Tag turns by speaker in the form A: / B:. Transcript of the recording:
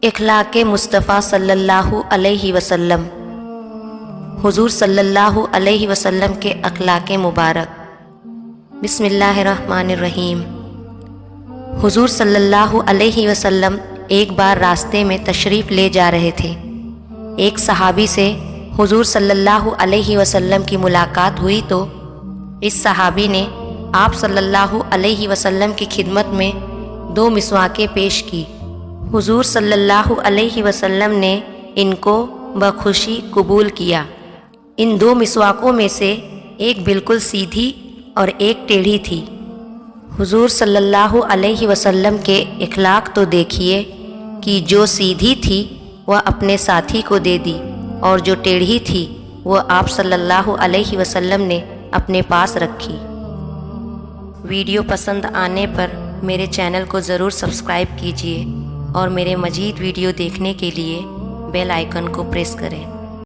A: اخلاق مصطفیٰ صلی اللہ علیہ وسلم۔ حضور صلی اللہ علیہ وسلم کے اخلاق مبارک۔ بسم اللہ الرحمن الرحیم۔ حضور صلی اللہ علیہ وسلم ایک بار راستے میں تشریف لے جا رہے تھے۔ ایک صحابی سے حضور صلی اللہ علیہ وسلم کی ملاقات ہوئی تو اس صحابی نے آپ صلی اللہ علیہ وسلم کی خدمت میں 2 مسواکیں پیش کی۔ حضور صلی اللہ علیہ وسلم نے ان کو بخوشی قبول کیا۔ ان 2 مسواکوں میں سے ایک بالکل سیدھی اور ایک ٹیڑھی تھی۔ حضور صلی اللہ علیہ وسلم کے اخلاق تو دیکھیے کہ جو سیدھی تھی وہ اپنے ساتھی کو دے دی اور جو ٹیڑھی تھی وہ آپ صلی اللہ علیہ وسلم نے اپنے پاس رکھی۔ ویڈیو پسند آنے پر میرے چینل کو ضرور سبسکرائب کیجیے اور میرے مزید ویڈیو دیکھنے کے لیے بیل آئیکن کو پریس کریں۔